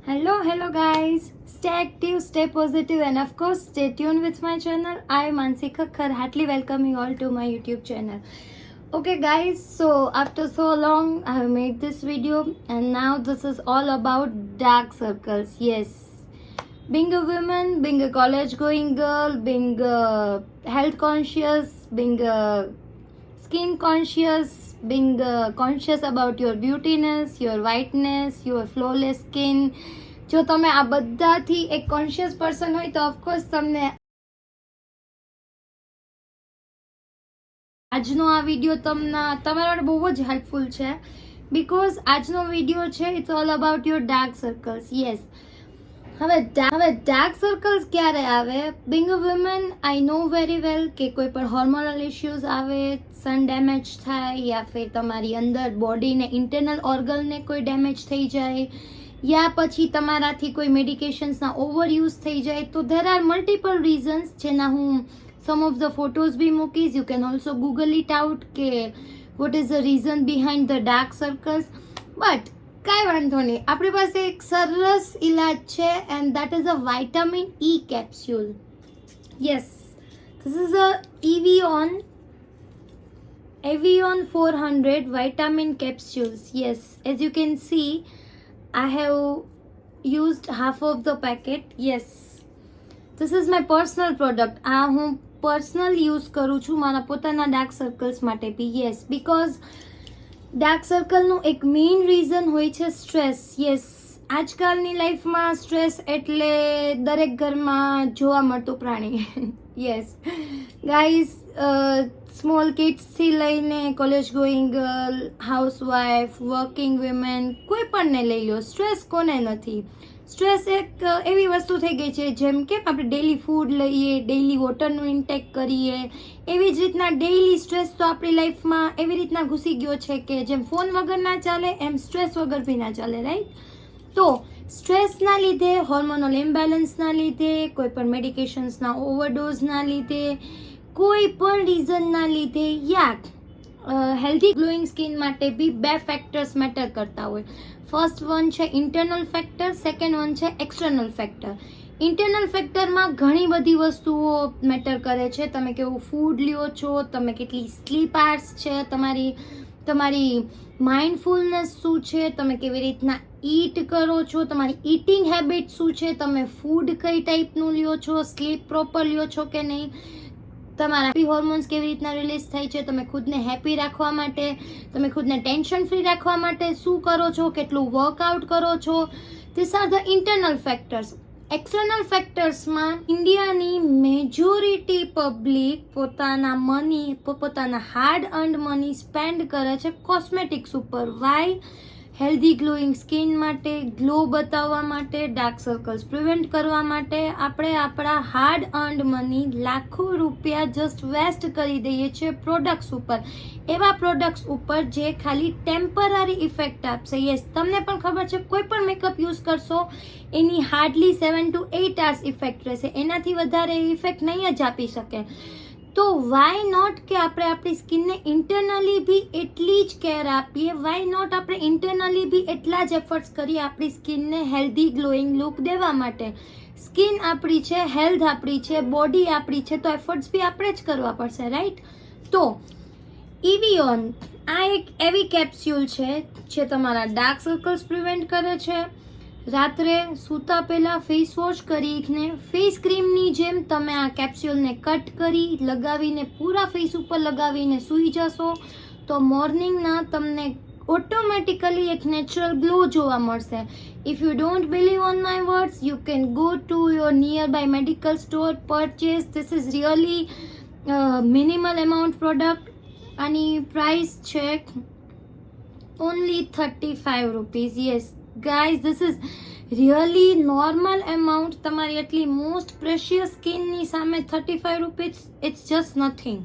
Hello guys. Stay active, stay positive, and of course, stay tuned with my channel. I am Mansi Khakkar. Heartily welcome you all to my YouTube channel. Okay guys, so after so long, I have made this video, and now this is all about dark circles. Yes, being a woman, being a college going girl, being health conscious, being skin conscious, being conscious about your beautiness, your whiteness, your flawless skin. જો તમે આ બધાથી એક conscious person હોય તો of course તમને આજનો આ વિડીયો તમારા માટે બહુ જ હેલ્પફુલ છે, બીકોઝ આજનો વિડીયો છે it's all about your dark circles. Yes, હવે ડાર્ક સર્કલ્સ ક્યારે આવે? Being a woman, I know very well કે કોઈ પણ હોર્મોનલ ઇશ્યુઝ આવે, સન ડેમેજ થાય, યા ફિર તમારી અંદર બોડીને ઇન્ટરનલ ઓર્ગનને કોઈ ડેમેજ થઈ જાય, યા પછી તમારાથી કોઈ મેડિકેશન્સના ઓવરયુઝ થઈ જાય. તો ધેર આર મલ્ટિપલ રીઝન્સ, જેના હું સમ ઓફ ધ ફોટોઝ બી મૂકીશ. You can also Google it out કે what is the reason behind the dark circles. But કાંઈ વાંધો નહીં, આપણી પાસે એક સરસ ઇલાજ છે, and that is a vitamin E capsule. Yes, this is a Evion 400 vitamin capsules. Yes, as you can see, I have used half of the packet. Yes, this is my personal product. આ હું personal use કરું છું મારા પોતાના dark circles માટે બી. Yes, because dark સર્કલનું એક main reason હોય છે સ્ટ્રેસ. યસ, આજકાલની લાઈફમાં સ્ટ્રેસ એટલે દરેક ઘરમાં જોવા મળતું પ્રાણી. યસ ગાઈઝ, સ્મોલ કિડ્સથી લઈને college going girl, housewife, working women, કોઈ પણને લઈ લો, સ્ટ્રેસ કોને નથી? સ્ટ્રેસ એક એવી વસ્તુ થઈ ગઈ છે, જેમ કે આપણે ડેઈલી ફૂડ લઈએ, ડેઈલી વોટરનું ઇન્ટેક કરીએ, એવી જ રીતના ડેઈલી સ્ટ્રેસ તો આપણી લાઈફમાં એવી રીતના ઘૂસી ગયો છે કે જેમ ફોન વગર ના ચાલે એમ સ્ટ્રેસ વગર બી ના ચાલે, રાઈટ? તો સ્ટ્રેસના લીધે, હોર્મોનલ ઇમ્બેલેન્સના લીધે, કોઈ પણ મેડિકેશન્સના ઓવરડોઝના લીધે, કોઈ પણ રીઝનના લીધે, યા હેલ્ધી ગ્લોઈંગ સ્કિન માટે બી બે ફેક્ટર્સ મેટર કરતા હોય. ફર્સ્ટ વન છે ઇન્ટરનલ ફેક્ટર, સેકન્ડ વન છે એક્સટર્નલ ફેક્ટર. ઇન્ટરનલ ફેક્ટરમાં ઘણી બધી વસ્તુઓ મેટર કરે છે. તમે કેવું ફૂડ લ્યો છો, તમે કેટલી સ્લીપ આર્સ છે, તમારી માઇન્ડફુલનેસ શું છે, તમે કેવી રીતના ઈટ કરો છો, તમારી ઈટિંગ હેબિટ શું છે, તમે ફૂડ કઈ ટાઈપનું લ્યો છો, સ્લીપ પ્રોપર લ્યો છો કે નહીં, તમારા હેપી હોર્મોન્સ કેવી રીતના રિલીઝ થાય છે, તમે ખુદને હેપી રાખવા માટે, તમે ખુદને ટેન્શન ફ્રી રાખવા માટે શું કરો છો, કેટલું વર્કઆઉટ કરો છો. These are the internal factors. External ફેક્ટર્સમાં ઇન્ડિયાની મેજોરિટી પબ્લિક પોતાના હાર્ડ અર્ન્ડ મની સ્પેન્ડ કરે છે કોસ્મેટિક્સ ઉપર. વાય? હેલ્ધી ગ્લોઈંગ સ્કિન માટે, ગ્લો બતાવવા માટે, ડાર્ક સર્કલ્સ પ્રિવેન્ટ કરવા માટે આપણે આપણા હાર્ડ અર્ન્ડ મની લાખો રૂપિયા જસ્ટ વેસ્ટ કરી દઈએ છીએ પ્રોડક્ટ્સ ઉપર, એવા પ્રોડક્ટ્સ ઉપર જે ખાલી ટેમ્પરરી ઇફેક્ટ આપશે. યસ, તમને પણ ખબર છે કોઈ પણ મેકઅપ યુઝ કરશો એની હાર્ડલી 7 to 8 hours ઇફેક્ટ રહેશે, એનાથી વધારે ઇફેક્ટ નહીં જ આપી શકે. તો વાય નોટ કે આપણે આપણી સ્કિનને ઇન્ટરનલી બી એટલી જ કેર આપીએ? વાય નોટ આપણે ઇન્ટરનલી બી એટલા જ એફર્ટ્સ કરીએ આપણી સ્કિનને હેલ્ધી ગ્લોઈંગ લુક દેવા માટે? સ્કિન આપણી છે, હેલ્થ આપણી છે, બોડી આપણી છે, તો એફર્ટ્સ બી આપણે જ કરવા પડશે, રાઈટ? તો ઇવિયોન આ એક એવી કેપ્સ્યુલ છે જે તમારા ડાર્ક સર્કલ્સ પ્રિવેન્ટ કરે છે. રાત્રે સૂતા પહેલાં ફેસ વોશ કરીને ફેસ ક્રીમની જેમ તમે આ કેપ્સ્યુલને કટ કરી લગાવીને પૂરા ફેસ ઉપર લગાવીને સૂઈ જશો તો મોર્નિંગના તમને ઓટોમેટિકલી એક નેચરલ ગ્લો જોવા મળશે. If you don't believe on my words, you can go to your nearby medical store, purchase. This is really minimal amount product. આની પ્રાઇસ છે only 35 rupees. Yes guys, this is really normal amount. તમારી એટલી most precious સ્કિનની સામે 35 rupees, it's just nothing.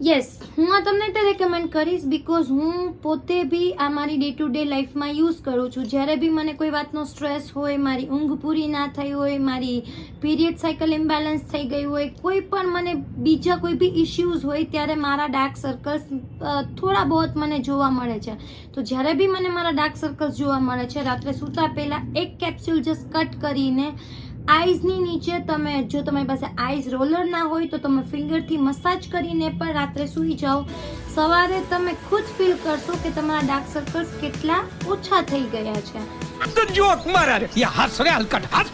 Yes, હું આ તમને એટલે રેકમેન્ડ કરીશ બિકોઝ હું પોતે બી આ મારી ડે ટુ ડે લાઈફમાં યુઝ કરું છું. જ્યારે બી મને કોઈ વાતનો સ્ટ્રેસ હોય, મારી ઊંઘ પૂરી ના થઈ હોય, મારી પીરિયડ સાયકલ ઇમ્બેલેન્સ થઈ ગઈ હોય, કોઈ પણ મને બીજા કોઈ બી ઇશ્યુઝ હોય, ત્યારે મારા ડાર્ક સર્કલ્સ થોડા બહોત મને જોવા મળે છે. તો જ્યારે બી મને મારા ડાર્ક સર્કલ્સ જોવા મળે છે, રાત્રે સૂતા પહેલાં એક કેપ્સ્યુલ જસ્ટ કટ કરીને આઈઝની નીચે તમે, જો તમારી પાસે આઈઝ રોલર ના હોય તો તમે ફિંગરથી મસાજ કરીને પણ રાત્રે સૂઈ જાઓ. સવારે તમે ખુદ ફીલ કરશો કે તમારા ડાર્ક સર્કલ્સ કેટલા ઓછા થઈ ગયા છે. તો જોક મારા રે યા હસ રે હલકટ હસ